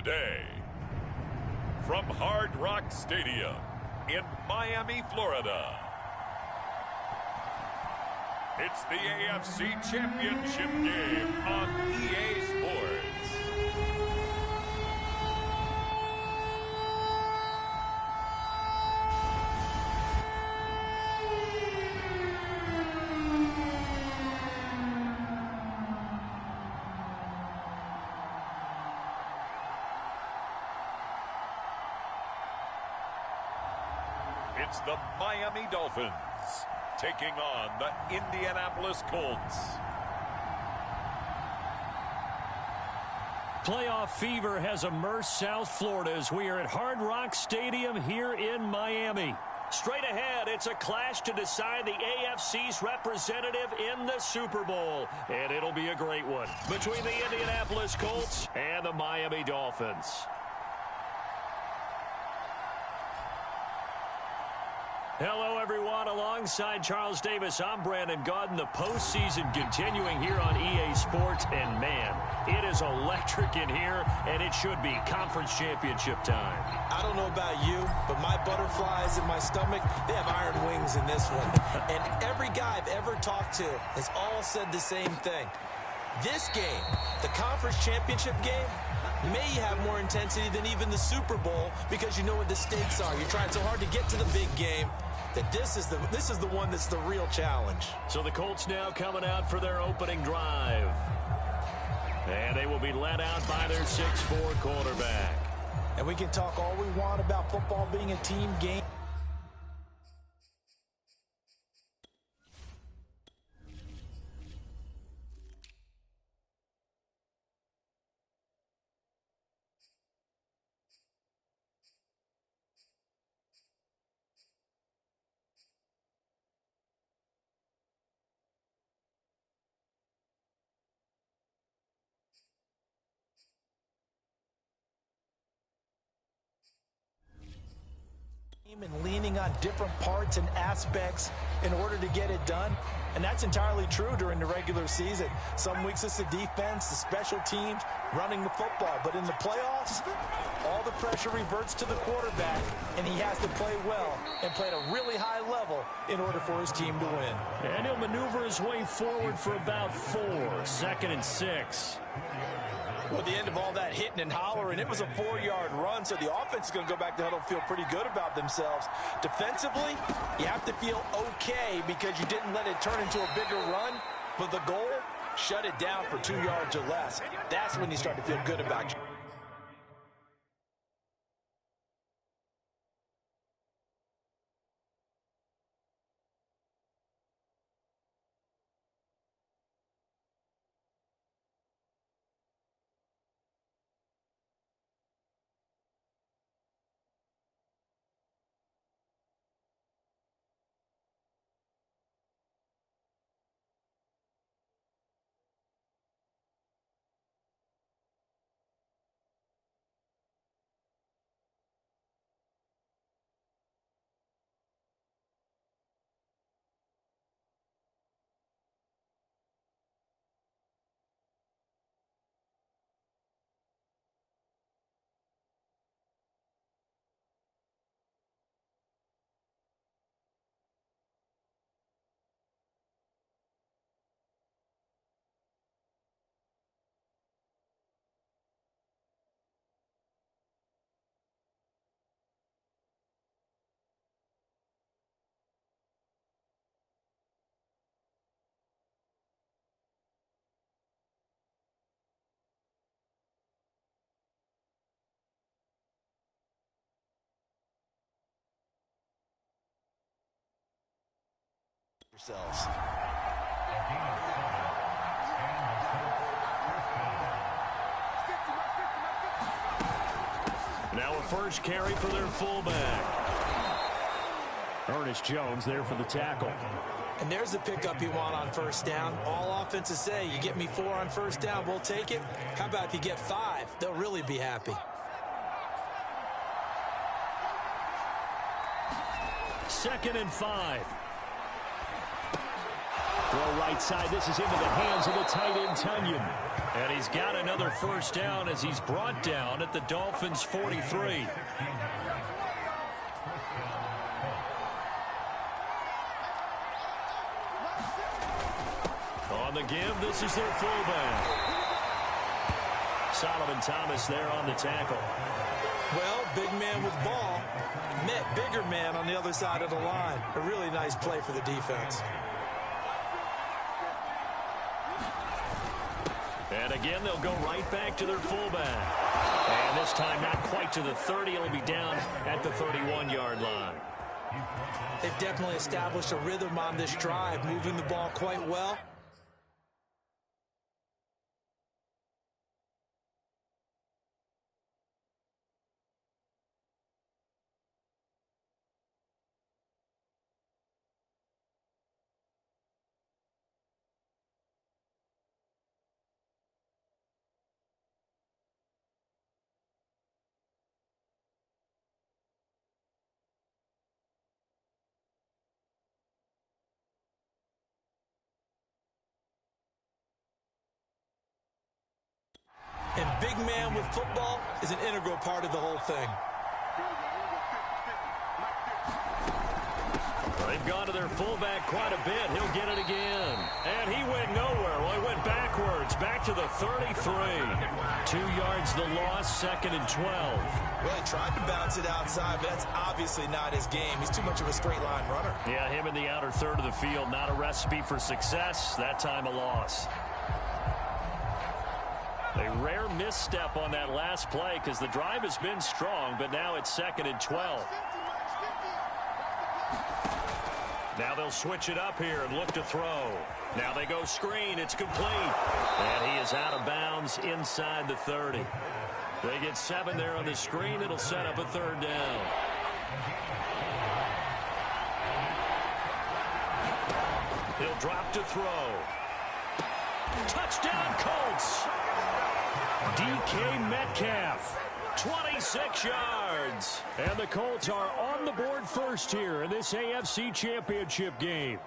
Today, from Hard Rock Stadium in Miami, Florida, it's the AFC Championship game on EA Sports. It's the Miami Dolphins taking on the Indianapolis Colts. Playoff fever has immersed South Florida as we are at Hard Rock Stadium here in Miami. Straight ahead, it's a clash to decide the AFC's representative in the Super Bowl. And it'll be a great one between the Indianapolis Colts and the Miami Dolphins. Hello, everyone. Alongside Charles Davis, I'm Brandon Gaudin. The postseason continuing here on EA Sports. And, man, it is electric in here, and it should be conference championship time. I don't know about you, but my butterflies in my stomach, they have iron wings in this one. And every guy I've ever talked to has all said the same thing. This game, the conference championship game, may have more intensity than even the Super Bowl because you know what the stakes are. You're trying so hard to get to the big game that this is the one that's the real challenge. So the Colts now coming out for their opening drive. And they will be led out by their 6'4" quarterback. And we can talk all we want about football being a team game. And leaning on different parts and aspects in order to get it done. And that's entirely true during the regular season. Some weeks it's the defense, the special teams, running the football. But in the playoffs, all the pressure reverts to the quarterback, and he has to play well and play at a really high level in order for his team to win. And he'll maneuver his way forward for about 4, 2nd and 6. Well, at the end of all that hitting and hollering, it was a 4-yard run, so the offense is going to go back to huddle and feel pretty good about themselves. Defensively, you have to feel okay because you didn't let it turn into a bigger run, but the goal, shut it down for 2 yards or less. That's when you start to feel good about you. Yourselves. Now a first carry for their fullback. Ernest Jones there for the tackle. And there's the pickup you want on first down. All offenses say, you get me 4 on first down, we'll take it. How about if you get 5? They'll really be happy. 2nd and 5. Throw right side. This is into the hands of the tight end, Tunyon. And he's got another first down as he's brought down at the Dolphins' 43. On the give, this is their fullback. Solomon Thomas there on the tackle. Well, big man with ball met bigger man on the other side of the line. A really nice play for the defense. And again, they'll go right back to their fullback. And this time not quite to the 30. It'll be down at the 31-yard line. They've definitely established a rhythm on this drive, moving the ball quite well. And big man with football is an integral part of the whole thing. They've gone to their fullback quite a bit. He'll get it again. And he went nowhere. Well, he went backwards, back to the 33. 2 yards the loss, 2nd and 12. Well, he tried to bounce it outside, but that's obviously not his game. He's too much of a straight line runner. Yeah, him in the outer third of the field. Not a recipe for success. That time a loss. A rare misstep on that last play because the drive has been strong, but now it's 2nd and 12. Now they'll switch it up here and look to throw. Now they go screen. It's complete. And he is out of bounds inside the 30. They get 7 there on the screen. It'll set up a 3rd down. He'll drop to throw. Touchdown, Colts. DK Metcalf, 26 yards. And the Colts are on the board first here in this AFC Championship game.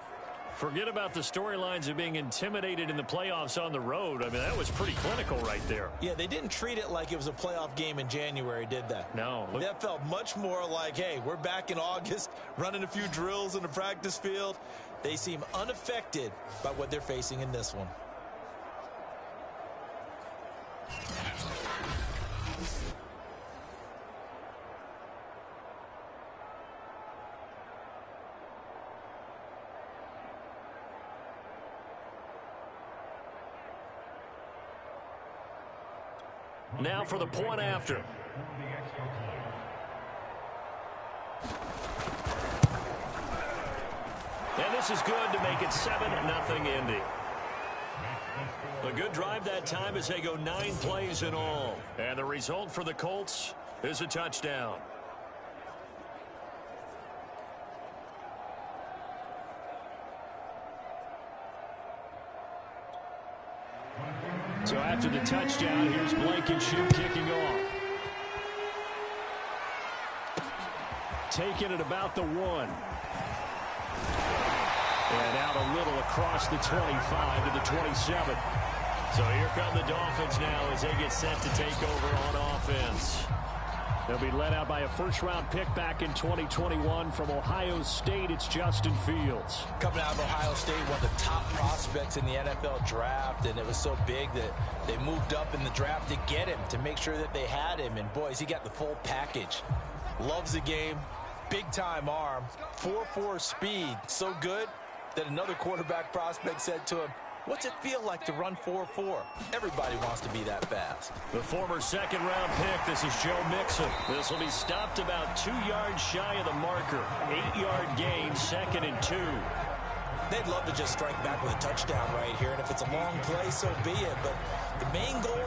Forget about the storylines of being intimidated in the playoffs on the road. I mean, that was pretty clinical right there. Yeah, they didn't treat it like it was a playoff game in January, did they? No. That felt much more like, hey, we're back in August, running a few drills in the practice field. They seem unaffected by what they're facing in this one. Now for the point after. And this is good to make it 7-0 Indy. A good drive that time as they go 9 plays in all. And the result for the Colts is a touchdown. So after the touchdown, here's Blankenship kicking off. Taking it about the 1. And out a little across the 25 to the 27. So here come the Dolphins now as they get set to take over on offense. They'll be led out by a first-round pick back in 2021 from Ohio State. It's Justin Fields. Coming out of Ohio State, one of the top prospects in the NFL draft, and it was so big that they moved up in the draft to get him, to make sure that they had him. And, boys, he got the full package. Loves the game, big-time arm, 4.4 speed, so good that another quarterback prospect said to him, "What's it feel like to run 4.4? Everybody wants to be that fast." The former second-round pick, this is Joe Mixon. This will be stopped about 2 yards shy of the marker. 8-yard gain, 2nd and 2. They'd love to just strike back with a touchdown right here, and if it's a long play, so be it. But the main goal,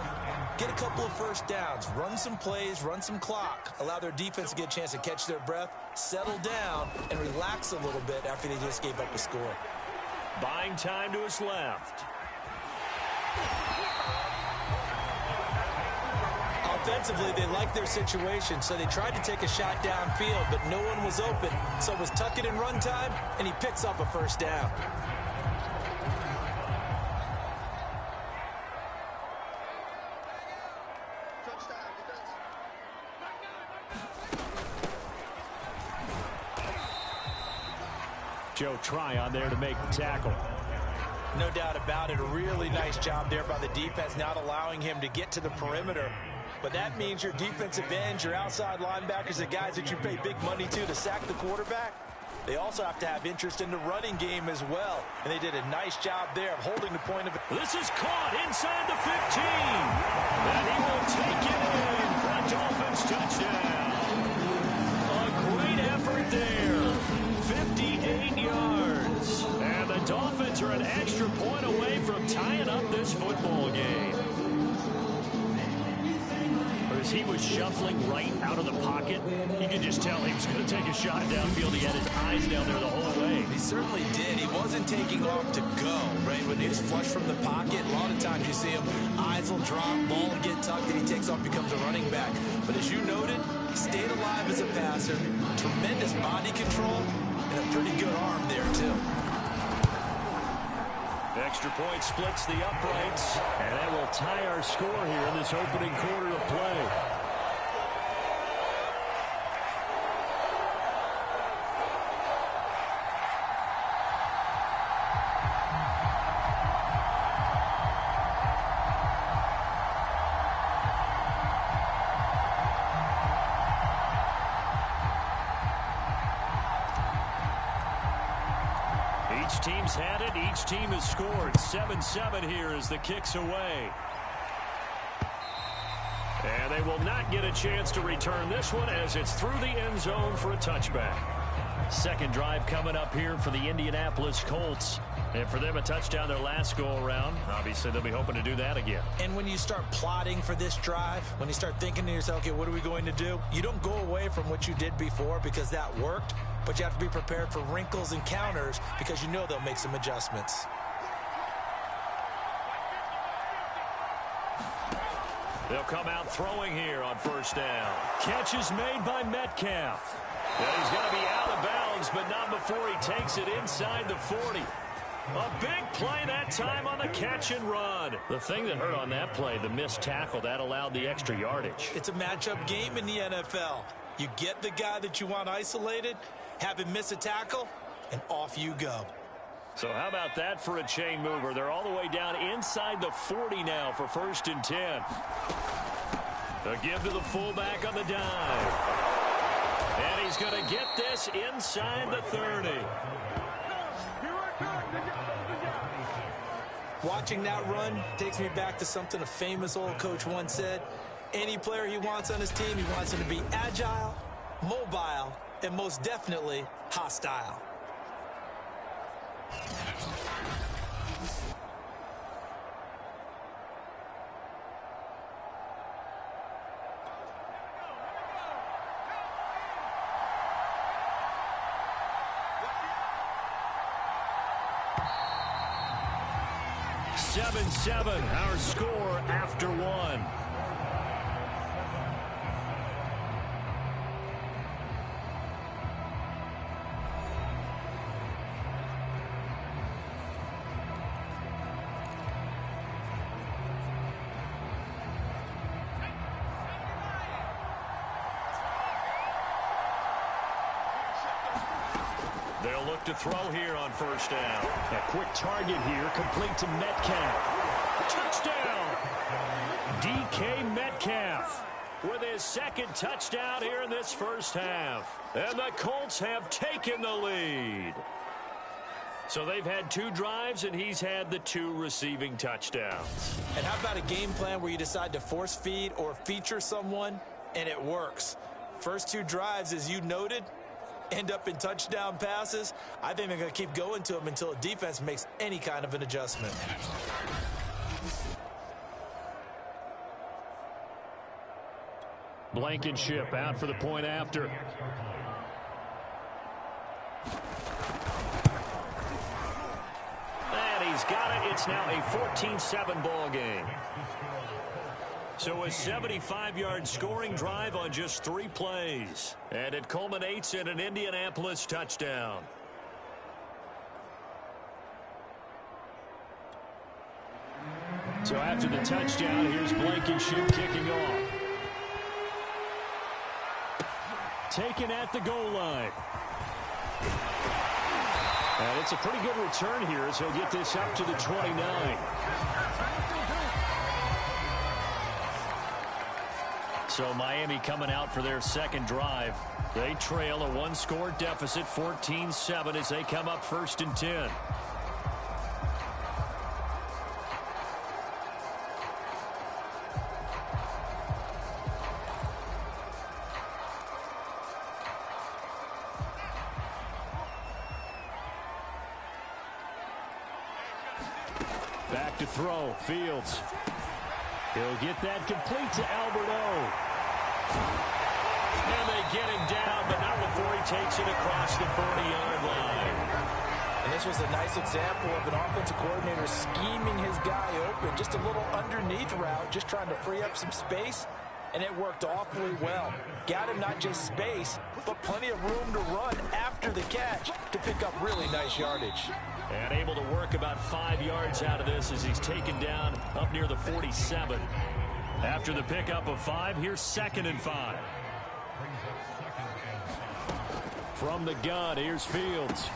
get a couple of first downs, run some plays, run some clock, allow their defense to get a chance to catch their breath, settle down, and relax a little bit after they just gave up a score. Buying time to his left. Offensively, they like their situation, so they tried to take a shot downfield, but no one was open. So it was tuck it and run time, and he picks up a first down. Joe Tryon there to make the tackle. No doubt about it. A really nice job there by the defense, not allowing him to get to the perimeter. But that means your defensive ends, your outside linebackers, the guys that you pay big money to sack the quarterback, they also have to have interest in the running game as well. And they did a nice job there of holding the point of it. This is caught inside the 15. And he will take it in for a Dolphins touchdown. A great effort there. 58 yards. And the Dolphins are an extra point away from tying up this football game. As he was shuffling right out of the pocket, you could just tell he was going to take a shot downfield. He had his eyes down there the whole way. He certainly did. He wasn't taking off to go, right? When he was flush from the pocket, a lot of times you see him, eyes will drop, ball will get tucked, and he takes off, becomes a running back. But as you noted, he stayed alive as a passer, tremendous body control, and a pretty good arm there, too. Extra point splits the uprights, and that will tie our score here in this opening quarter of play. Each team's had it. Each team has scored. 7-7 here as the kick's away. And they will not get a chance to return this one as it's through the end zone for a touchback. Second drive coming up here for the Indianapolis Colts. And for them, a touchdown their last go-around. Obviously, they'll be hoping to do that again. And when you start plotting for this drive, when you start thinking to yourself, okay, what are we going to do? You don't go away from what you did before because that worked, but you have to be prepared for wrinkles and counters because you know they'll make some adjustments. They'll come out throwing here on first down. Catch is made by Metcalf. And he's going to be out of bounds, but not before he takes it inside the 40. A big play that time on the catch and run. The thing that hurt on that play, the missed tackle, that allowed the extra yardage. It's a matchup game in the NFL. You get the guy that you want isolated, have him miss a tackle, and off you go. So how about that for a chain mover? They're all the way down inside the 40 now for 1st and 10. A give to the fullback on the dive. And he's going to get this inside the 30. Watching that run takes me back to something a famous old coach once said. Any player he wants on his team, he wants him to be agile, mobile, and most definitely hostile. Seven, our score after one. They'll look to throw here on first down. A quick target here, complete to Metcalf. Touchdown! DK Metcalf with his second touchdown here in this first half. And the Colts have taken the lead. So they've had 2 drives, and he's had the 2 receiving touchdowns. And how about a game plan where you decide to force feed or feature someone, and it works? First 2 drives, as you noted, end up in touchdown passes. I think they're going to keep going to them until the defense makes any kind of an adjustment. Blankenship out for the point after. And he's got it. It's now a 14-7 ball game. So a 75-yard scoring drive on just 3 plays. And it culminates in an Indianapolis touchdown. So after the touchdown, here's Blankenship kicking off. Taken at the goal line. And it's a pretty good return here as he'll get this up to the 29. So Miami coming out for their second drive. They trail a one-score deficit, 14-7, as they come up 1st and 10. Back to throw, Fields. He'll get that complete to Alberto. And they get him down, but not before he takes it across the 40-yard line. And this was a nice example of an offensive coordinator scheming his guy open. Just a little underneath route, just trying to free up some space. And it worked awfully well. Got him not just space, but plenty of room to run after the catch to pick up really nice yardage. And able to work about 5 yards out of this as he's taken down up near the 47. After the pickup of 5, here's 2nd and 5. From the gun, here's Fields.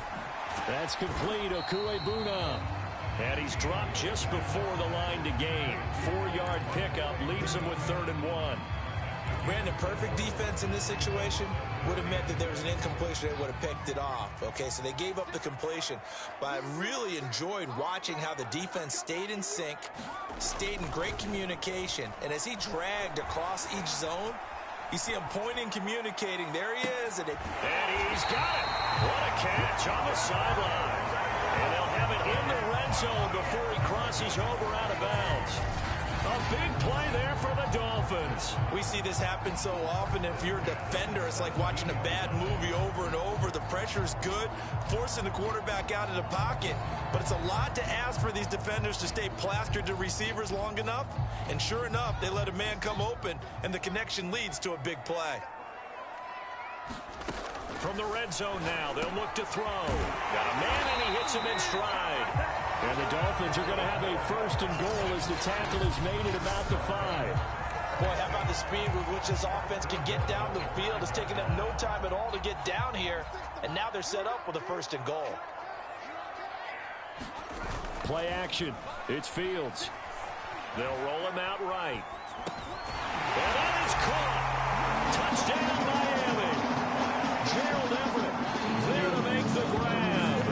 That's complete, Okuebuna. And he's dropped just before the line to gain. 4-yard pickup leaves him with 3rd and 1. Brandon, perfect defense in this situation would have meant that there was an incompletion. They would have picked it off. Okay, so they gave up the completion. But I really enjoyed watching how the defense stayed in sync, stayed in great communication. And as he dragged across each zone, you see him pointing, communicating. There he is. And he's got it. What a catch on the sideline. And they'll have it in the red zone before he crosses over out of bounds. A big play there for the Dolphins. We see this happen so often. If you're a defender, it's like watching a bad movie over and over. The pressure is good, forcing the quarterback out of the pocket. But it's a lot to ask for these defenders to stay plastered to receivers long enough. And sure enough, they let a man come open, and the connection leads to a big play. From the red zone now, they'll look to throw. Got a man, and he hits him in stride. And the Dolphins are going to have a 1st and goal as the tackle is made at about the 5. Boy, how about the speed with which this offense can get down the field? It's taken them no time at all to get down here. And now they're set up with a 1st and goal. Play action. It's Fields. They'll roll him out right. And that is caught. Touchdown, Miami. Gerald Everett there to make the grab.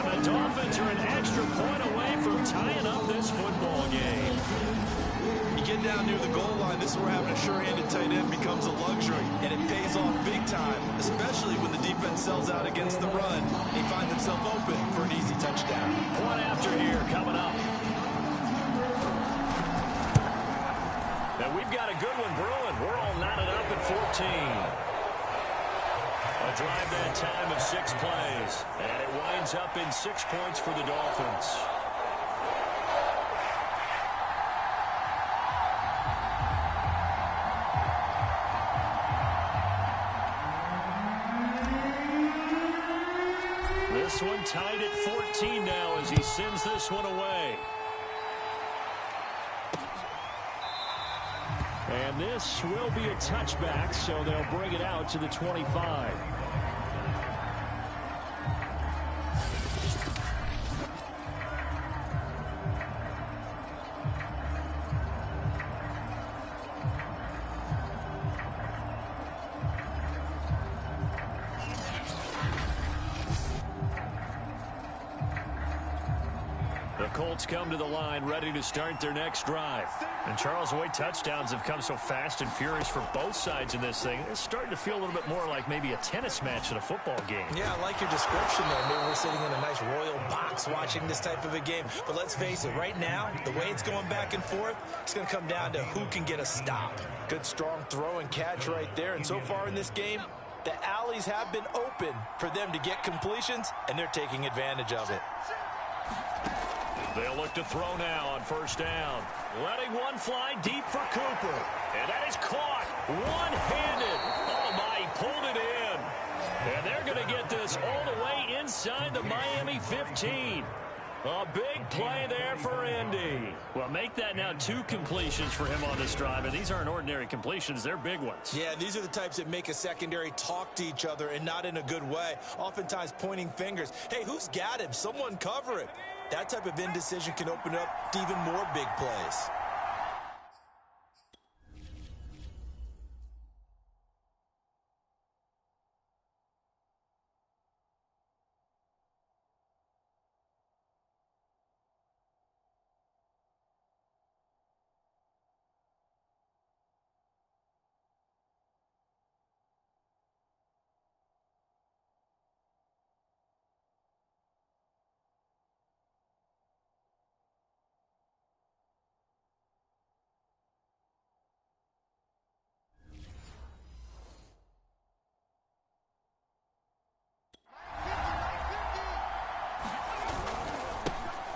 And the Dolphins are an extra point away from tying up this football game. You get down near the goal line, this is where having a sure-handed tight end becomes a luxury. And it pays off big time, especially when the defense sells out against the run. They find themselves open for an easy touchdown. One after here coming up. And we've got a good one brewing. We're all knotted up at 14. A drive that time of 6 plays. And it winds up in 6 points for the Dolphins. This one tied at 14 now as he sends this one away. And this will be a touchback, so they'll bring it out to the 25. Colts come to the line ready to start their next drive. And Charles, the way touchdowns have come so fast and furious for both sides in this thing, it's starting to feel a little bit more like maybe a tennis match in a football game. Yeah, I like your description there. Maybe we're sitting in a nice royal box watching this type of a game. But let's face it, right now, the way it's going back and forth, it's going to come down to who can get a stop. Good, strong throw and catch right there. And so far in this game, the alleys have been open for them to get completions, and they're taking advantage of it. They'll look to throw now on 1st down. Letting one fly deep for Cooper. And that is caught one-handed. Oh, my, he pulled it in. And they're going to get this all the way inside the Miami 15. A big play there for Indy. Well, make that now 2 completions for him on this drive, and these aren't ordinary completions. They're big ones. Yeah, these are the types that make a secondary talk to each other and not in a good way, oftentimes pointing fingers. Hey, who's got him? Someone cover him. That type of indecision can open up to even more big plays.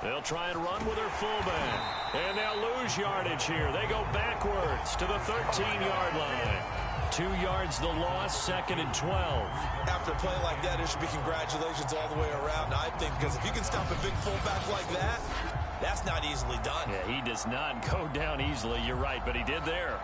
They'll try and run with their fullback. And they'll lose yardage here. They go backwards to the 13-yard line. 2 yards the loss, 2nd and 12. After a play like that, it should be congratulations all the way around, I think, because if you can stop a big fullback like that, that's not easily done. Yeah, he does not go down easily. You're right, but he did there.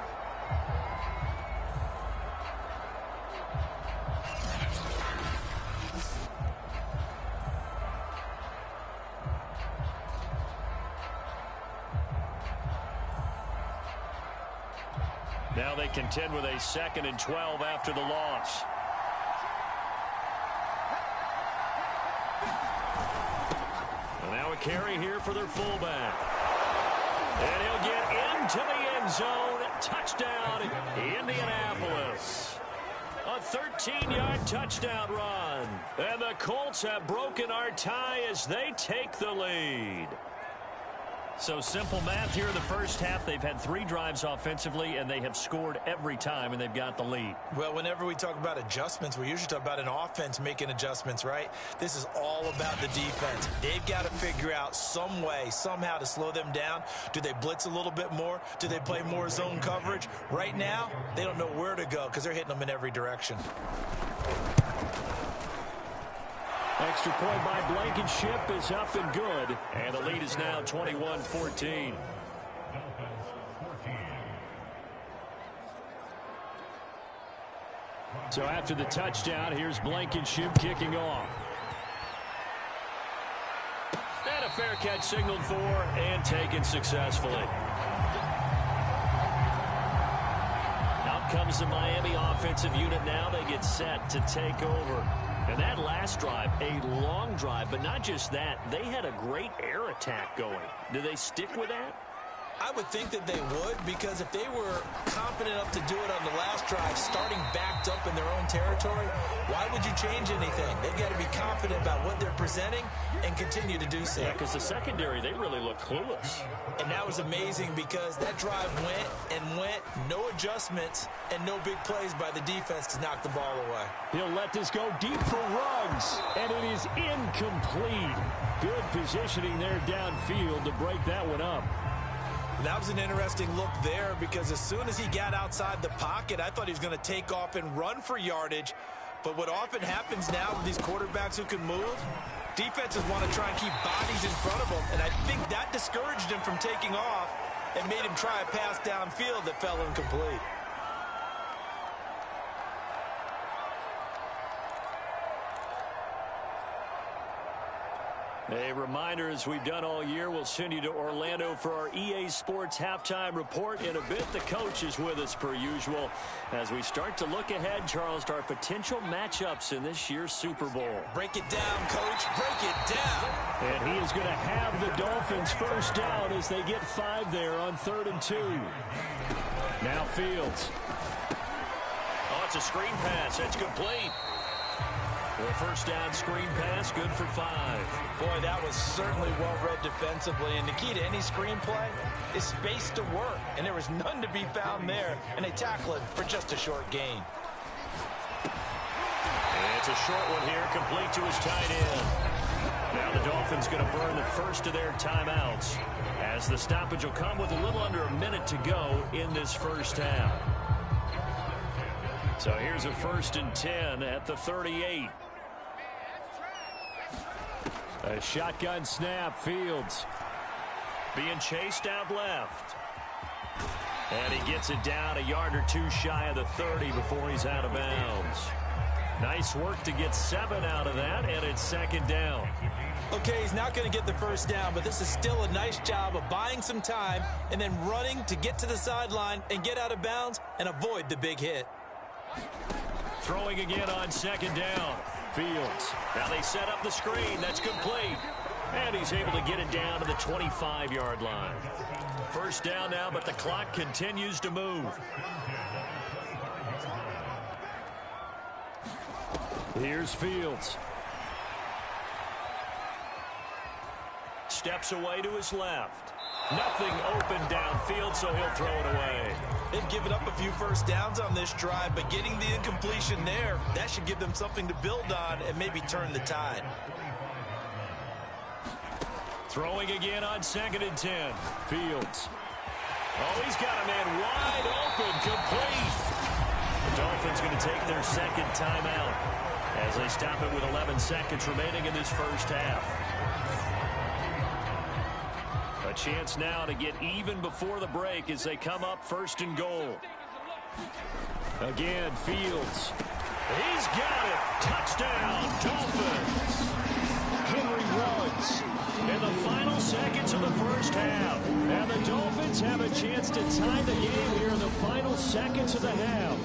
Now they contend with a 2nd and 12 after the loss. And now a carry here for their fullback. And he'll get into the end zone. Touchdown, Indianapolis. A 13-yard touchdown run. And the Colts have broken our tie as they take the lead. So simple math here in the first half. They've had 3 drives offensively, and they have scored every time, and they've got the lead. Well, whenever we talk about adjustments, we usually talk about an offense making adjustments, right? This is all about the defense. They've got to figure out some way, somehow to slow them down. Do they blitz a little bit more? Do they play more zone coverage? Right now, they don't know where to go because they're hitting them in every direction. Extra point by Blankenship is up and good. And the lead is now 21-14. So after the touchdown, here's Blankenship kicking off. And a fair catch signaled for and taken successfully. Out comes the Miami offensive unit now. They get set to take over. And that last drive, a long drive, but not just that. They had a great air attack going. Do they stick with that? I would think that they would, because if they were confident enough to do it on the last drive, starting backed up in their own territory, why would you change anything? They've got to be confident about what they're presenting and continue to do so. Yeah, because the secondary, they really look clueless. And that was amazing because that drive went and went, no adjustments, and no big plays by the defense to knock the ball away. He'll let this go deep for Ruggs, and it is incomplete. Good positioning there downfield to break that one up. That was an interesting look there because as soon as he got outside the pocket, I thought he was going to take off and run for yardage. But what often happens now with these quarterbacks who can move, defenses want to try and keep bodies in front of them. And I think that discouraged him from taking off and made him try a pass downfield that fell incomplete. A reminder, as we've done all year, we'll send you to Orlando for our EA Sports halftime report. In a bit, the coach is with us per usual. As we start to look ahead, Charles, to our potential matchups in this year's Super Bowl. Break it down, Coach. Break it down. And he is going to have the Dolphins first down as they get 5 there on 3rd and 2. Now Fields. Oh, it's a screen pass. It's complete. The first down screen pass, good for 5. Boy, that was certainly well-read defensively. And the key to any screen play is space to work. And there was none to be found there. And they tackle it for just a short gain. And it's a short one here, complete to his tight end. Now the Dolphins going to burn the first of their timeouts, as the stoppage will come with a little under a minute to go in this first half. So here's a 1st and 10 at the 38. A shotgun snap. Fields being chased out left. And he gets it down a yard or two shy of the 30 before he's out of bounds. Nice work to get 7 out of that, and it's second down. Okay, he's not going to get the first down, but this is still a nice job of buying some time and then running to get to the sideline and get out of bounds and avoid the big hit. Throwing again on second down. Fields. Now they set up the screen. That's complete. And he's able to get it down to the 25-yard line. First down now, but the clock continues to move. Here's Fields. Steps away to his left. Nothing open downfield, so he'll throw it away. They've given up a few first downs on this drive, but getting the incompletion there, that should give them something to build on and maybe turn the tide. Throwing again on 2nd and 10. Fields. Oh, he's got a man wide open, complete. The Dolphins going to take their second timeout as they stop it with 11 seconds remaining in this first half. A chance now to get even before the break as they come up 1st and goal. Again, Fields. He's got it. Touchdown, Dolphins. Henry runs in the final seconds of the first half. And the Dolphins have a chance to tie the game here in the final seconds of the half.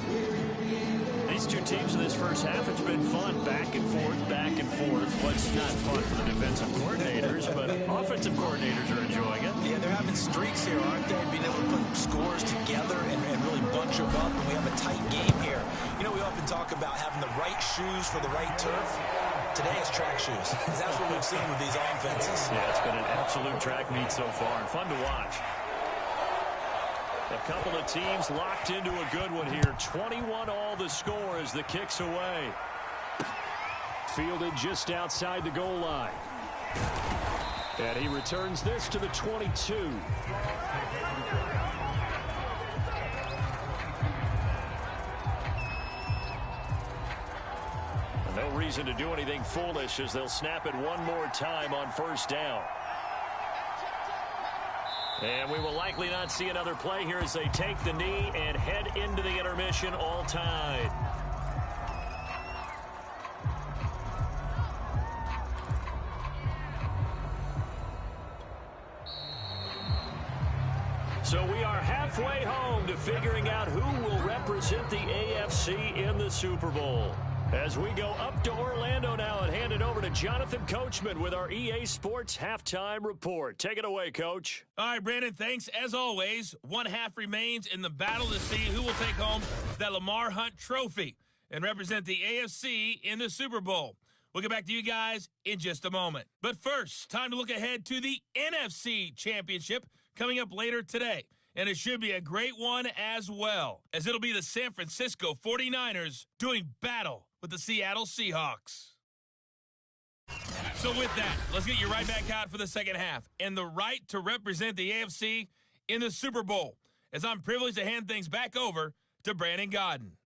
These two teams in this first half, it's been fun. Back and forth, back and forth. Well, it's not fun for the defensive coordinators, but offensive coordinators are enjoying it. Yeah, they're having streaks here, aren't they? Being able to put scores together and really bunch them up, and we have a tight game here. You know, we often talk about having the right shoes for the right turf. Today it's track shoes, because that's what we've seen with these offenses. Yeah, it's been an absolute track meet so far, and fun to watch. A couple of teams locked into a good one here. 21 all the score as the kick's away. Fielded just outside the goal line. And he returns this to the 22. No reason to do anything foolish as they'll snap it one more time on first down. And we will likely not see another play here as they take the knee and head into the intermission all tied. So we are halfway home to figuring out who will represent the AFC in the Super Bowl. As we go up to Orlando now and hand it over to Jonathan Coachman with our EA Sports Halftime Report. Take it away, Coach. All right, Brandon, thanks. As always, one half remains in the battle to see who will take home that Lamar Hunt trophy and represent the AFC in the Super Bowl. We'll get back to you guys in just a moment. But first, time to look ahead to the NFC Championship coming up later today. And it should be a great one as well, as it'll be the San Francisco 49ers doing battle with the Seattle Seahawks. So with that, let's get you right back out for the second half and the right to represent the AFC in the Super Bowl, as I'm privileged to hand things back over to Brandon Godden.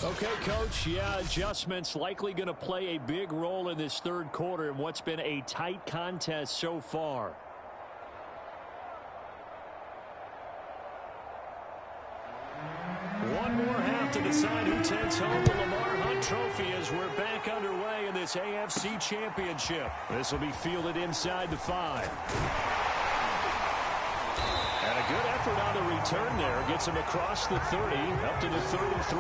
Okay, Coach. Yeah, adjustments likely going to play a big role in this third quarter in what's been a tight contest so far. One more half to decide who takes home the Lamar Hunt Trophy as we're back underway in this AFC Championship. This will be fielded inside the 5. And a good effort on the return there. Gets him across the 30, up to the 33.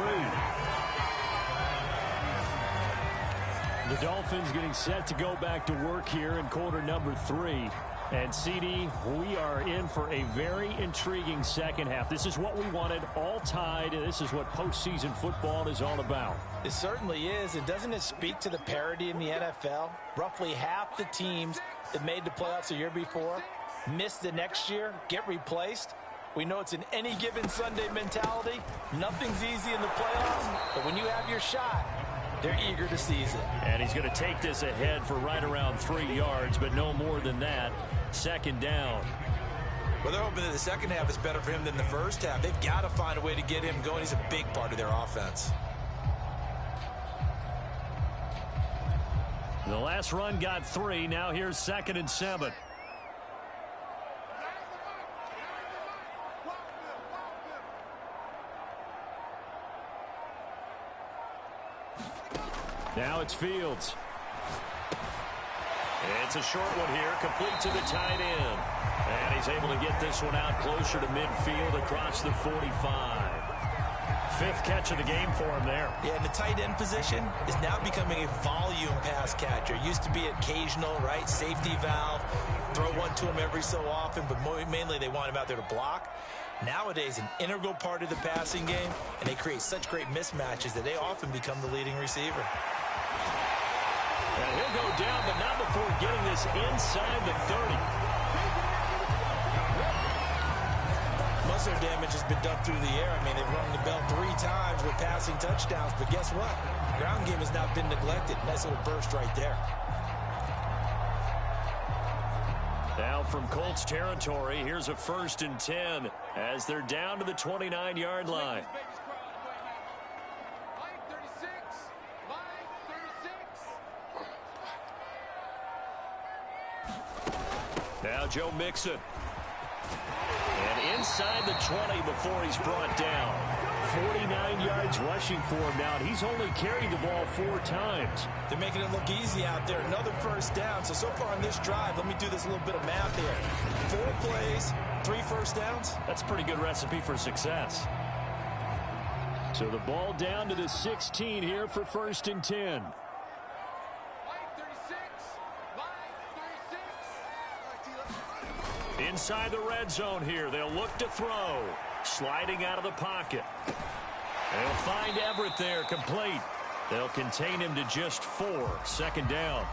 The Dolphins getting set to go back to work here in quarter number 3. And, CD, we are in for a very intriguing second half. This is what we wanted, all tied, and this is what postseason football is all about. It certainly is, and doesn't it speak to the parity in the NFL? Roughly half the teams that made the playoffs the year before miss the next year, get replaced. We know it's an any given Sunday mentality. Nothing's easy in the playoffs, but when you have your shot, they're eager to seize it. And he's going to take this ahead for right around 3 yards, but no more than that. Second down. Well, they're hoping that the second half is better for him than the first half. They've got to find a way to get him going. He's a big part of their offense. The last run got 3. Now here's 2nd and 7. Now it's Fields. It's a short one here, complete to the tight end. And he's able to get this one out closer to midfield across the 45. 5th catch of the game for him there. Yeah, and the tight end position is now becoming a volume pass catcher. Used to be occasional, right? Safety valve. Throw one to him every so often, but mainly they want him out there to block. Nowadays, an integral part of the passing game, and they create such great mismatches that they often become the leading receiver. And he'll go down, but not before getting this inside the 30. Most of their damage has been done through the air. I mean, they've rung the bell 3 times with passing touchdowns, but guess what? Ground game has not been neglected. Nice little burst right there. Now from Colts territory, here's a 1st and 10 as they're down to the 29-yard line. Now Joe Mixon. And inside the 20 before he's brought down. 49 yards rushing for him now, and he's only carried the ball 4 times. They're making it look easy out there. Another first down. So far on this drive, let me do this little bit of math here. 4 plays, 3 first downs. That's a pretty good recipe for success. So the ball down to the 16 here for 1st and 10. Inside the red zone here. They'll look to throw. Sliding out of the pocket. They'll find Everett there, complete. They'll contain him to just 4. 2nd down.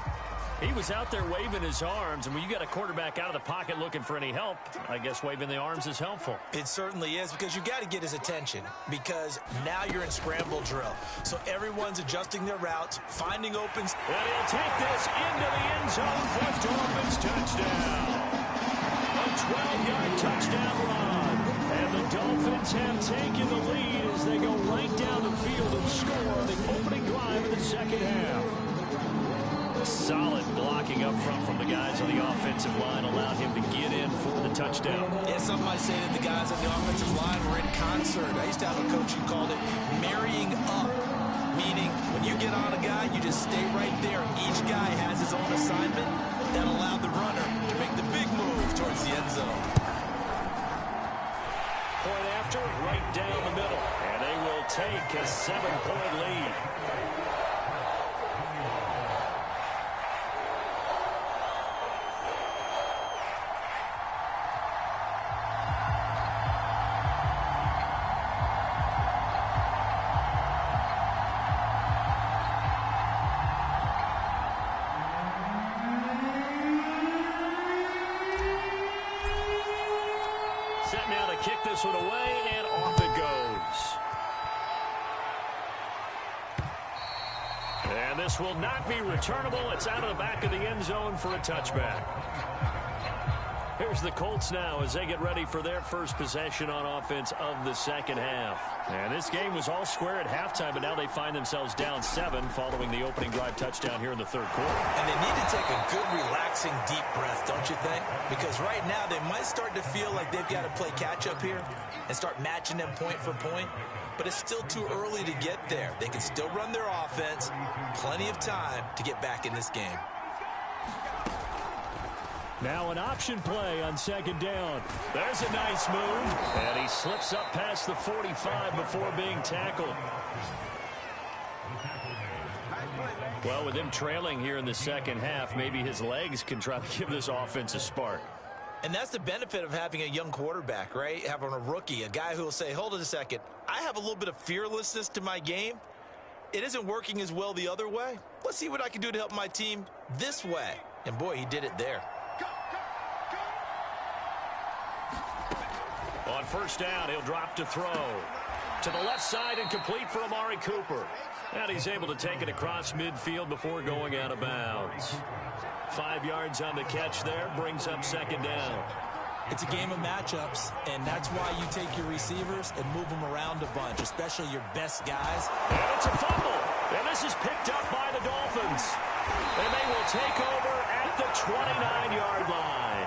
He was out there waving his arms, and when you got a quarterback out of the pocket looking for any help, I guess waving the arms is helpful. It certainly is, because you got to get his attention, because now you're in scramble drill. So everyone's adjusting their routes, finding opens. And he'll take this into the end zone for Dolphins touchdown. A 12-yard touchdown run. And the Dolphins have taken the lead as they go right down the field and score on the opening drive of the second half. Solid blocking up front from the guys on the offensive line allowed him to get in for the touchdown. Yeah, some might say that the guys on the offensive line were in concert. I used to have a coach who called it marrying up, meaning when you get on a guy, you just stay right there. Each guy has his own assignment that allowed the runner to make the big move towards the end zone. Point after, right down the middle. And they will take a 7-point lead. Set now to kick this one away, and off it goes. And this will not be returnable. It's out of the back of the end zone for a touchback. Here's the Colts now as they get ready for their first possession on offense of the second half. And this game was all square at halftime, but now they find themselves down 7 following the opening drive touchdown here in the third quarter. And they need to take a good, relaxing, deep breath, don't you think? Because right now they might start to feel like they've got to play catch-up here and start matching them point for point. But it's still too early to get there. They can still run their offense. Plenty of time to get back in this game. Now an option play on second down. There's a nice move. And he slips up past the 45 before being tackled. Well, with him trailing here in the second half, maybe his legs can try to give this offense a spark. And that's the benefit of having a young quarterback, right? Having a rookie, a guy who will say, hold it a second, I have a little bit of fearlessness to my game. It isn't working as well the other way. Let's see what I can do to help my team this way. And boy, he did it there. On first down, he'll drop to throw. To the left side and complete for Amari Cooper. And he's able to take it across midfield before going out of bounds. 5 yards on the catch there, brings up second down. It's a game of matchups, and that's why you take your receivers and move them around a bunch, especially your best guys. And it's a fumble. And this is picked up by the Dolphins. And they will take over at the 29-yard line.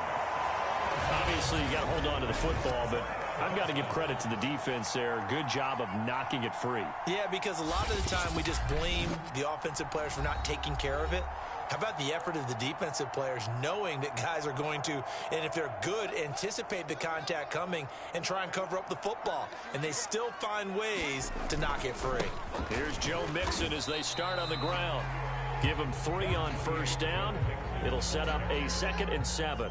Obviously, you got to hold on to the football, but I've got to give credit to the defense there. Good job of knocking it free. Yeah, because a lot of the time we just blame the offensive players for not taking care of it. How about the effort of the defensive players knowing that guys are going to, and if they're good, anticipate the contact coming and try and cover up the football. And they still find ways to knock it free. Here's Joe Mixon as they start on the ground. Give him 3 on first down. It'll set up a 2nd and 7.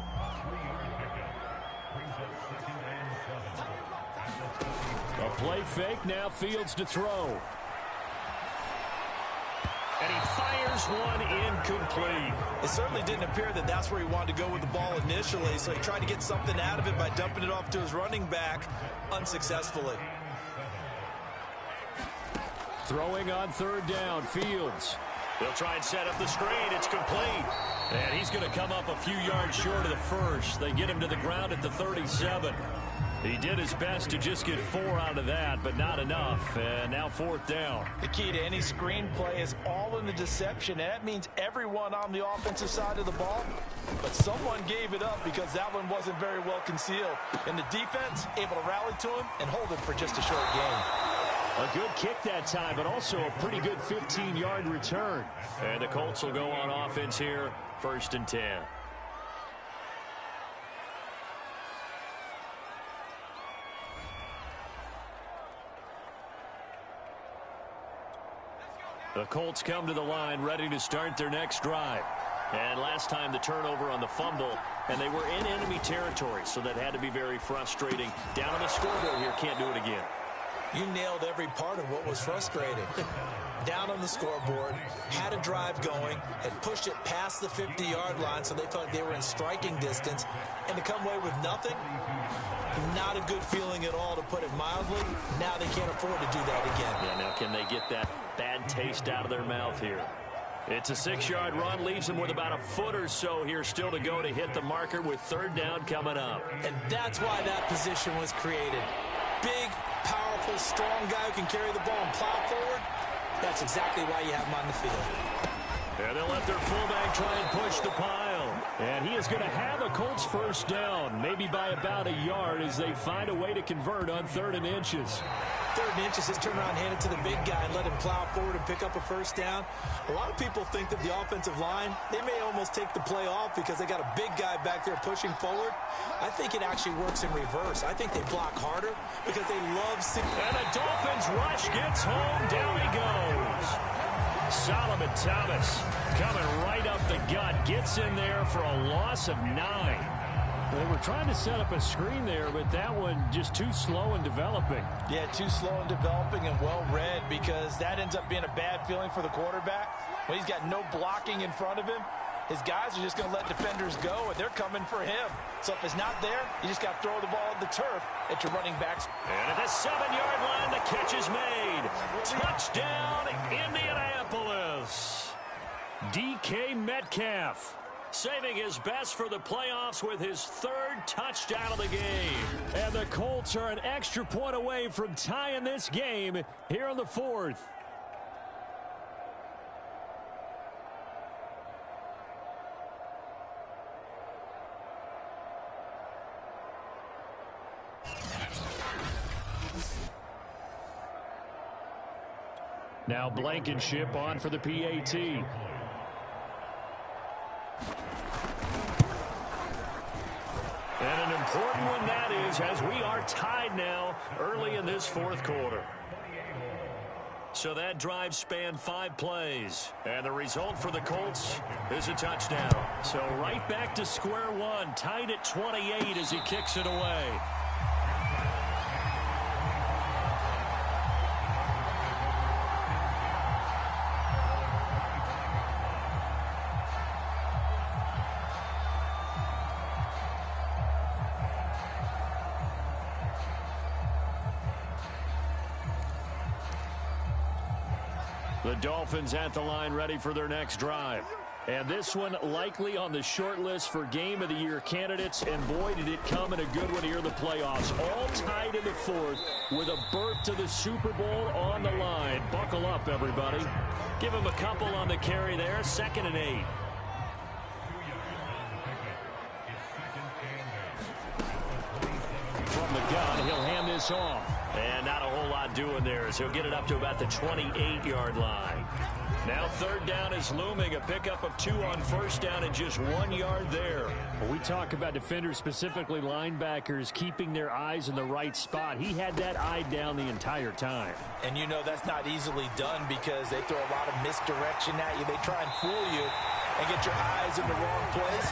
A play fake, now Fields to throw. And he fires one incomplete. It certainly didn't appear that that's where he wanted to go with the ball initially, so he tried to get something out of it by dumping it off to his running back unsuccessfully. Throwing on 3rd down, Fields. They'll try and set up the screen. It's complete. And he's going to come up a few yards short of the first. They get him to the ground at the 37. He did his best to just get 4 out of that, but not enough. And now 4th down. The key to any screen play is all in the deception. And that means everyone on the offensive side of the ball. But someone gave it up because that one wasn't very well concealed. And the defense able to rally to him and hold him for just a short game. A good kick that time, but also a pretty good 15-yard return. And the Colts will go on offense here, 1st and 10. The Colts come to the line ready to start their next drive. And last time the turnover on the fumble, and they were in enemy territory, so that had to be very frustrating. Down on the scoreboard here, can't do it again. You nailed every part of what was frustrating. Down on the scoreboard, had a drive going, had pushed it past the 50-yard line so they felt like they were in striking distance, and to come away with nothing, not a good feeling at all, to put it mildly. Now they can't afford to do that again. Yeah, now can they get that bad taste out of their mouth here? It's a 6-yard run, leaves them with about a foot or so here still to go to hit the marker with 3rd down coming up. And that's why that position was created. Big, powerful, strong guy who can carry the ball and plow forward. That's exactly why you have him on the field. And they'll let their fullback try and push the pile. And he is going to have a Colts 1st down, maybe by about a yard as they find a way to convert on 3rd and inches. 3rd and inches, just turn around, hand it to the big guy and let him plow forward and pick up a 1st down. A lot of people think that the offensive line, they may almost take the play off because they got a big guy back there pushing forward. I think it actually works in reverse. I think they block harder because they love seeing. And the Dolphins rush gets home. Down he goes. Solomon Thomas coming right up the gut. Gets in there for a loss of 9. They were trying to set up a screen there, but that one just too slow in developing. Yeah, too slow in developing and well read, because that ends up being a bad feeling for the quarterback. When he's got no blocking in front of him, his guys are just going to let defenders go, and they're coming for him. So if it's not there, you just got to throw the ball at the turf at your running backs. And at the 7-yard line, the catch is made. Touchdown, Indianapolis. DK Metcalf saving his best for the playoffs with his 3rd touchdown of the game. And the Colts are an extra point away from tying this game here in the 4th. Now Blankenship on for the PAT. And an important one that is, as we are tied now early in this 4th quarter. So that drive spanned 5 plays. And the result for the Colts is a touchdown. So right back to square one, tied at 28 as he kicks it away. The Dolphins at the line ready for their next drive. And this one likely on the short list for Game of the Year candidates. And boy, did it come in a good one here in the playoffs. All tied in the fourth with a berth to the Super Bowl on the line. Buckle up, everybody. Give him a couple on the carry there. 2nd and 8. From the gun, he'll hand this off. And not a whole lot doing there as he'll get it up to about the 28-yard line. Now 3rd down is looming. A pickup of 2 on 1st down and just 1 yard there. When we talk about defenders, specifically linebackers, keeping their eyes in the right spot. He had that eye down the entire time. And you know that's not easily done because they throw a lot of misdirection at you. They try and fool you and get your eyes in the wrong place.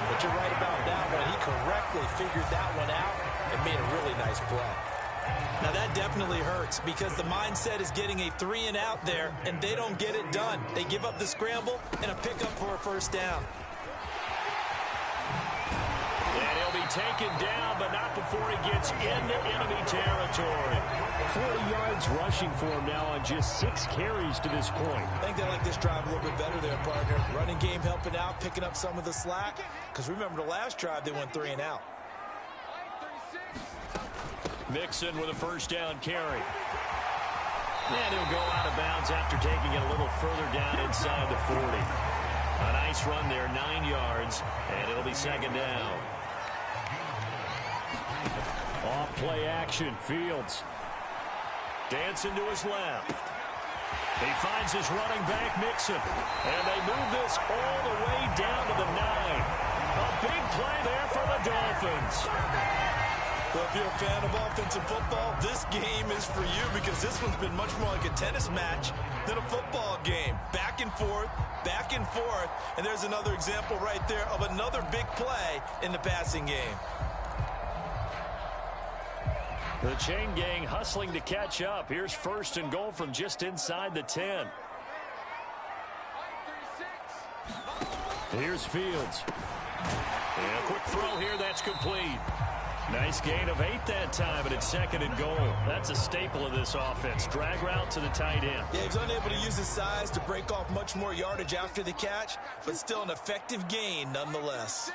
But you're right about that one. He correctly figured that one out and made a really nice play. Now that definitely hurts because the mindset is getting a 3-and-out there, and they don't get it done. They give up the scramble and a pickup for a 1st down. And he'll be taken down, but not before he gets into enemy territory. 40 yards rushing for him now on just 6 carries to this point. I think they like this drive a little bit better there, partner. Running game helping out, picking up some of the slack. Because remember the last drive, they went 3-and-out. Mixon with a 1st down carry. And he'll go out of bounds after taking it a little further down inside the 40. A nice run there, 9 yards, and it'll be 2nd down. Off play action, Fields. Dancing to his left. He finds his running back, Mixon. And they move this all the way down to the 9. A big play there for the Dolphins. Well, if you're a fan of offensive football, this game is for you because this one's been much more like a tennis match than a football game. Back and forth, and there's another example right there of another big play in the passing game. The chain gang hustling to catch up. Here's 1st and goal from just inside the 10. Here's Fields. And a quick throw here, that's complete. Nice gain of 8 that time, and it's 2nd and goal. That's a staple of this offense. Drag route to the tight end. Yeah, he's unable to use his size to break off much more yardage after the catch, but still an effective gain nonetheless.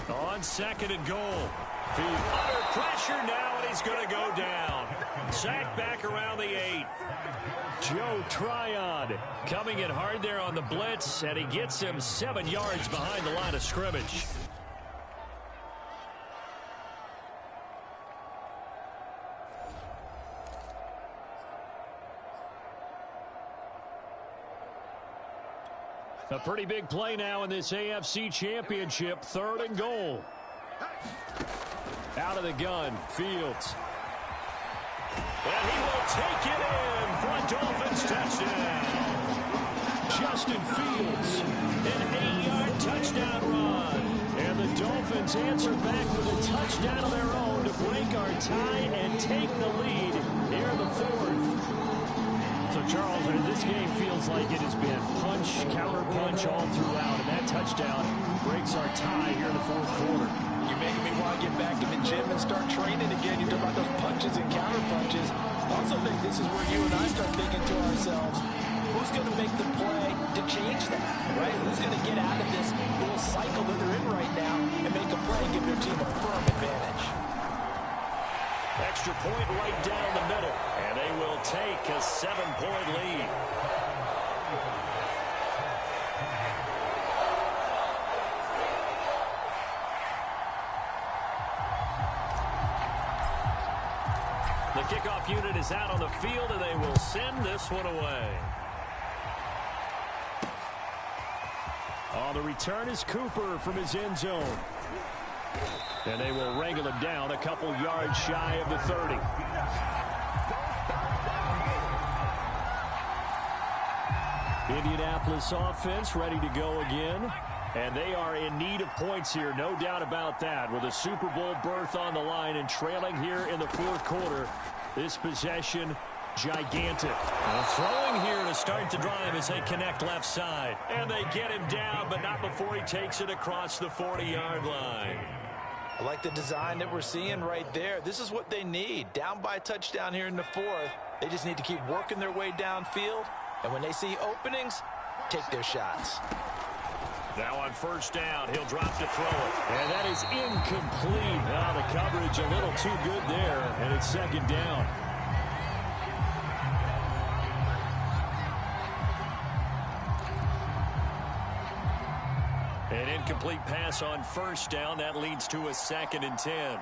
On 2nd and goal. Under pressure now, and he's going to go down. Sacked back around the 8. Joe Tryon coming in hard there on the blitz, and he gets him 7 yards behind the line of scrimmage. A pretty big play now in this AFC Championship. 3rd and goal. Out of the gun, Fields. And he will take it in for a Dolphins touchdown. Justin Fields, an 8-yard touchdown run. And the Dolphins answer back with a touchdown of their own to break our tie and take the lead here in the 4th. So, Charles, this game feels like it has been punch, counter-punch all throughout, and that touchdown breaks our tie here in the 4th quarter. You're making me want to get back in the gym and start training again. You talk about those punches and counter-punches. I also think this is where you and I start thinking to ourselves, who's going to make the play to change that, right? Who's going to get out of this little cycle that they're in right now and make a play and give their team a firm advantage? Extra point right down the middle, and they will take a 7-point lead. The kickoff unit is out on the field, and they will send this one away. On the return is Cooper from his end zone. And they will wrangle him down a couple yards shy of the 30. Indianapolis offense ready to go again. And they are in need of points here, no doubt about that. With a Super Bowl berth on the line and trailing here in the 4th quarter. This possession, gigantic. Throwing here to start the drive as they connect left side. And they get him down, but not before he takes it across the 40-yard line. I like the design that we're seeing right there. This is what they need. Down by a touchdown here in the 4th. They just need to keep working their way downfield And when they see openings, take their shots. Now on first down, he'll drop to throw it. And that is incomplete. Now the coverage a little too good there, and it's second down. An incomplete pass on first down. That leads to a 2nd and 10.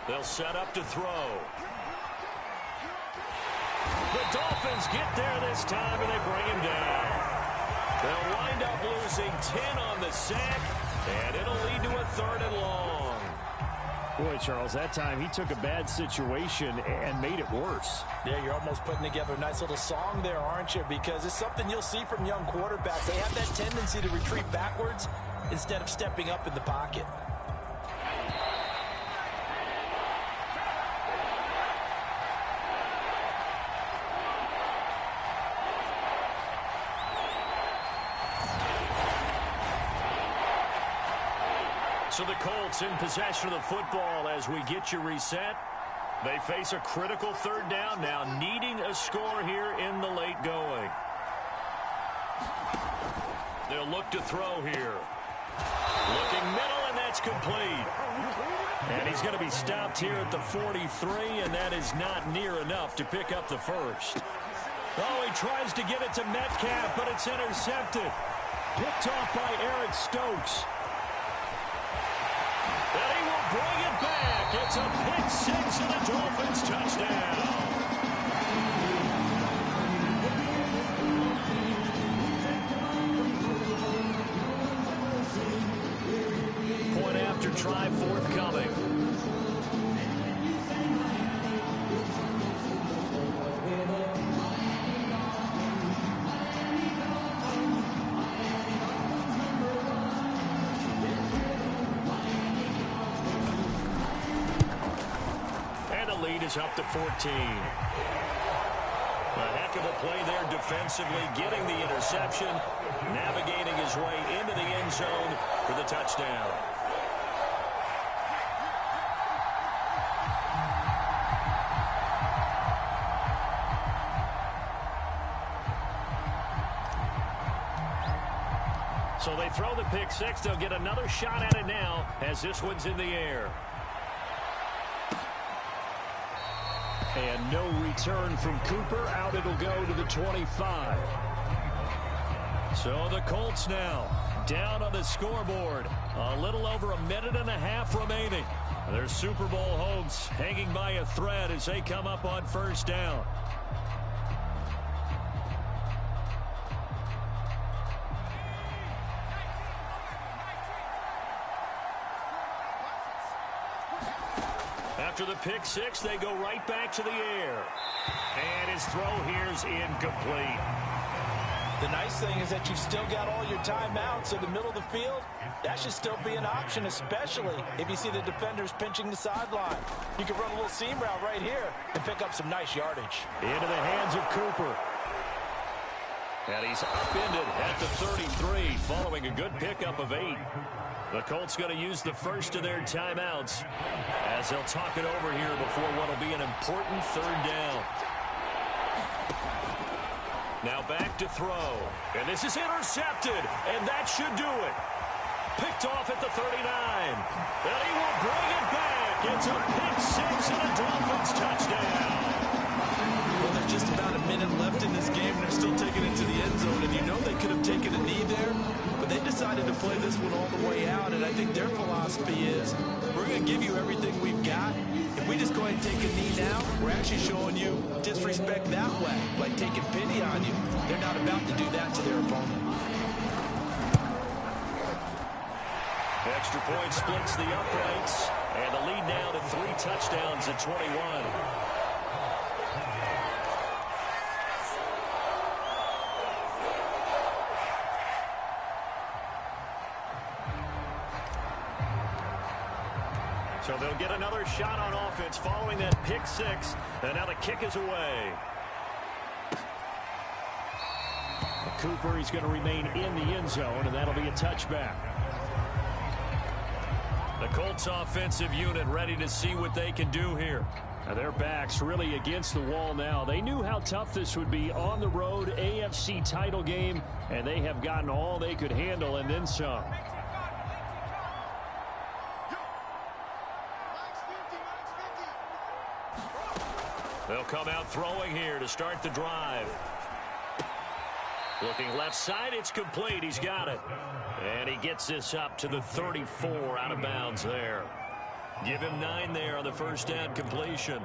They'll set up to throw. The Dolphins get there this time, and they bring him down. They'll wind up losing 10 on the sack, and it'll lead to a 3rd and long. Boy, Charles, that time he took a bad situation and made it worse. Yeah, you're almost putting together a nice little song there, aren't you? Because it's something you'll see from young quarterbacks. They have that tendency to retreat backwards instead of stepping up in the pocket. So the Colts in possession of the football as we get you reset. They face a critical 3rd down now, needing a score here in the late going. They'll look to throw here. Looking middle, and that's complete. And he's going to be stopped here at the 43, and that is not near enough to pick up the first. Oh, he tries to get it to Metcalf, but it's intercepted. Picked off by Eric Stokes. And he will bring it back. It's a pick 6 and a Dolphins touchdown. Point after try forthcoming. Up to 14. A heck of a play there defensively, getting the interception, navigating his way into the end zone for the touchdown. So they throw the pick 6. They'll get another shot at it now as this one's in the air. And no return from Cooper. Out it'll go to the 25. So the Colts now down on the scoreboard. A little over 1.5 minutes remaining. Their Super Bowl hopes hanging by a thread as they come up on first down. After the pick 6, they go right back to the air. And his throw here's incomplete. The nice thing is that you've still got all your timeouts, so the middle of the field, that should still be an option, especially if you see the defenders pinching the sideline. You can run a little seam route right here and pick up some nice yardage. Into the hands of Cooper. And he's upended at the 33, following a good pickup of 8. The Colts going to use the first of their timeouts as they'll talk it over here before what will be an important 3rd down. Now back to throw. And this is intercepted, and that should do it. Picked off at the 39. And he will bring it back. It's a pick 6 and a Dolphins touchdown. Well, there's just about a minute left in this game, and they're still taking it to the end zone. And you know they could have taken a knee there, but they decided to play this one all the way out. And I think their philosophy is, we're going to give you everything we've got. If we just go ahead and take a knee now, we're actually showing you disrespect that way, like taking pity on you. They're not about to do that to their opponent. Extra point splits the uprights, and the lead now to 3 touchdowns at 21. So they'll get another shot on offense following that pick 6, and now the kick is away. Cooper, he's going to remain in the end zone, and that'll be a touchback. The Colts offensive unit ready to see what they can do here Their backs really against the wall now. They knew how tough this would be on the road, AFC title game, and they have gotten all they could handle and then some. They'll come out throwing here to start the drive. Looking left side, it's complete. He's got it. And he gets this up to the 34 out of bounds there. Give him 9 there on the first down completion.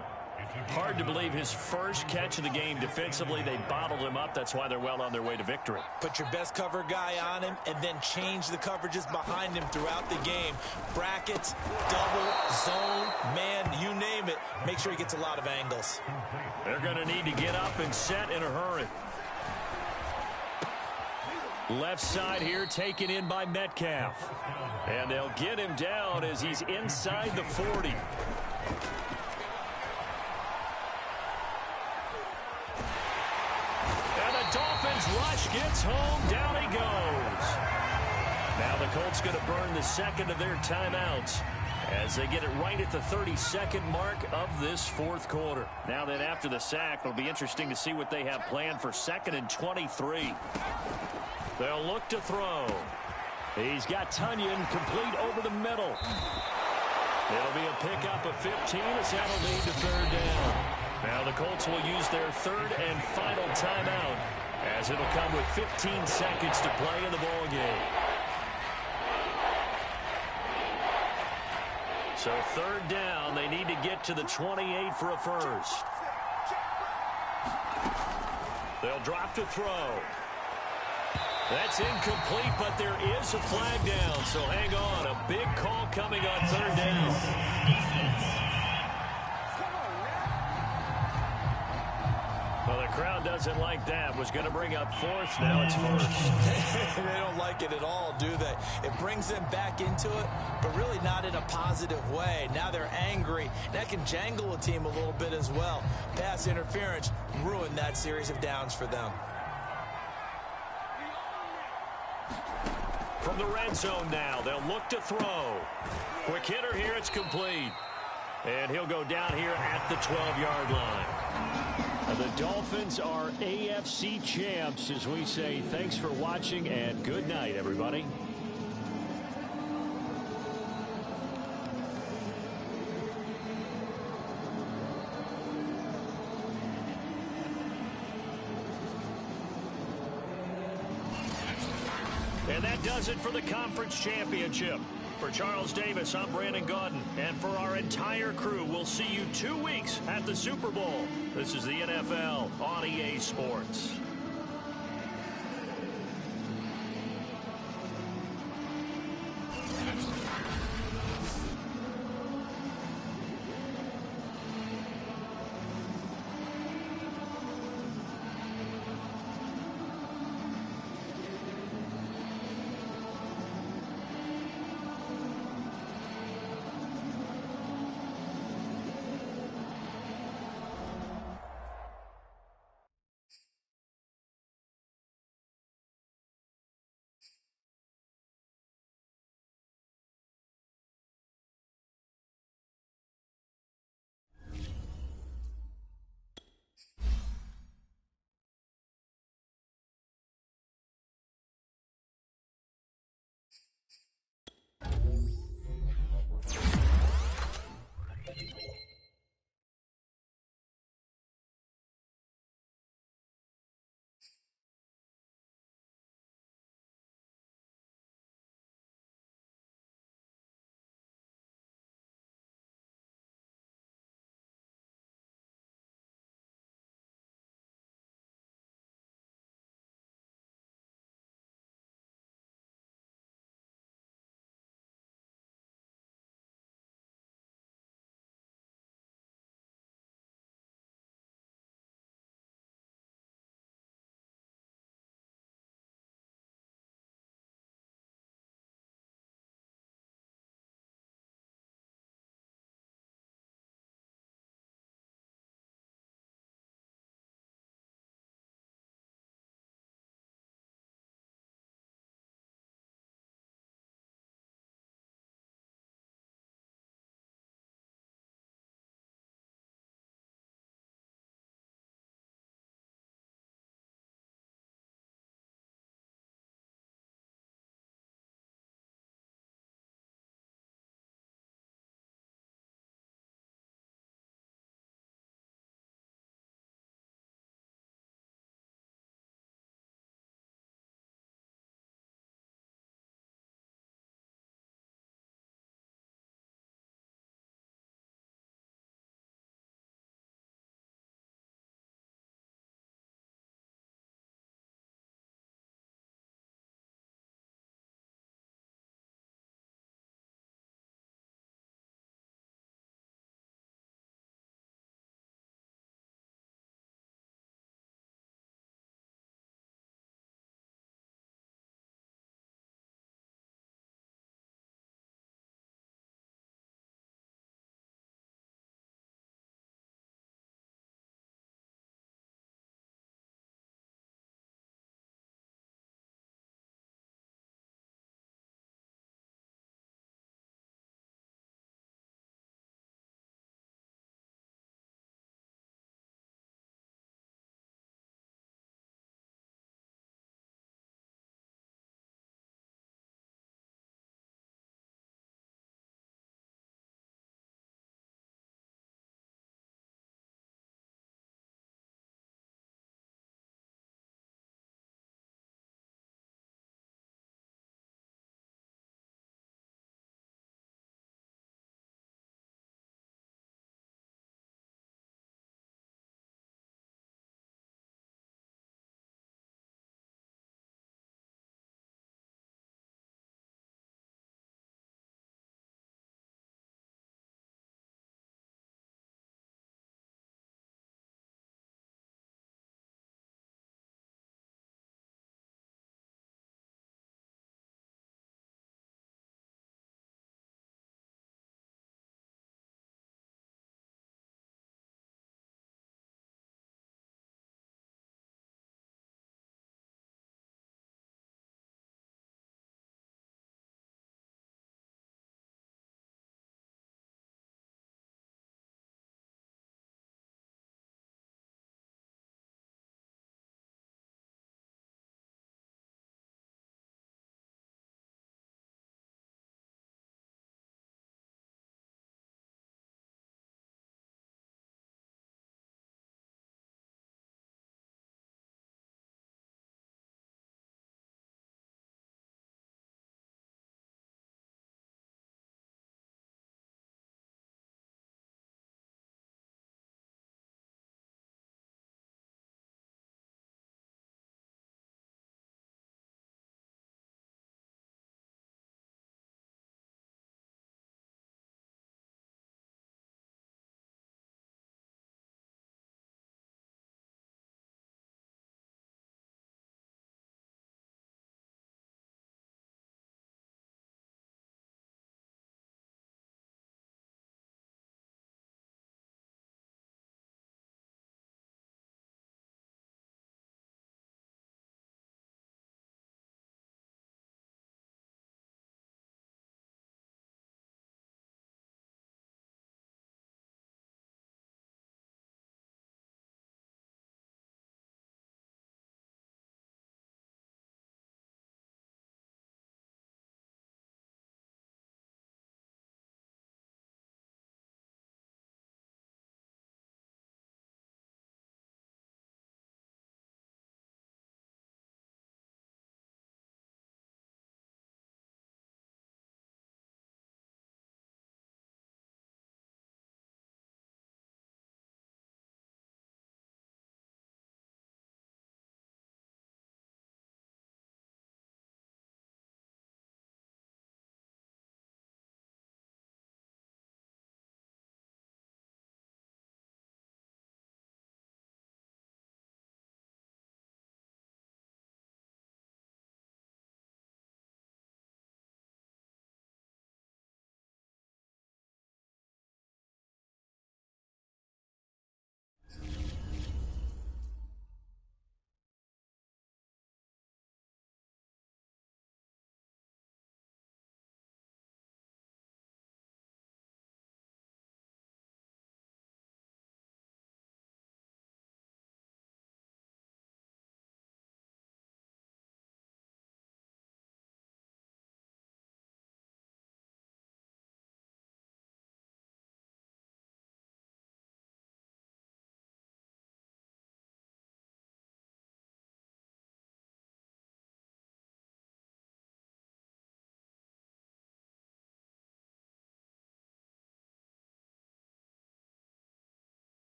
Hard to believe his first catch of the game defensively. They bottled him up. That's why they're well on their way to victory. Put your best cover guy on him and then change the coverages behind him throughout the game. Brackets, double, zone, man, you name it. Make sure he gets a lot of angles. They're going to need to get up and set in a hurry. Left side here taken in by Metcalf. And they'll get him down as he's inside the 40. And the Dolphins rush gets home. Down he goes. Now the Colts going to burn the second of their timeouts as they get it right at the 32nd mark of this fourth quarter. Now then after the sack, it'll be interesting to see what they have planned for 2nd and 23. They'll look to throw. He's got Tunyon complete over the middle. It'll be a pickup of 15 as that'll lead to 3rd down. Now the Colts will use their 3rd and final timeout as it'll come with 15 seconds to play in the ball game. So 3rd down, they need to get to the 28 for a first. They'll drop to throw. That's incomplete, but there is a flag down, so hang on. A big call coming on 3rd down. Well, the crowd doesn't like that. Was going to bring up 4th. Now it's 1st. They don't like it at all, do they? It brings them back into it, but really not in a positive way. Now they're angry. That can jangle a team a little bit as well. Pass interference ruined that series of downs for them. From the red zone now, they'll look to throw. Quick hitter here, it's complete. And he'll go down here at the 12-yard line. And the Dolphins are AFC champs, as we say. Thanks for watching, and good night, everybody. And that does it for the conference championship. For Charles Davis, I'm Brandon Gaudin. And for our entire crew, we'll see you 2 weeks at the Super Bowl. This is the NFL on EA Sports.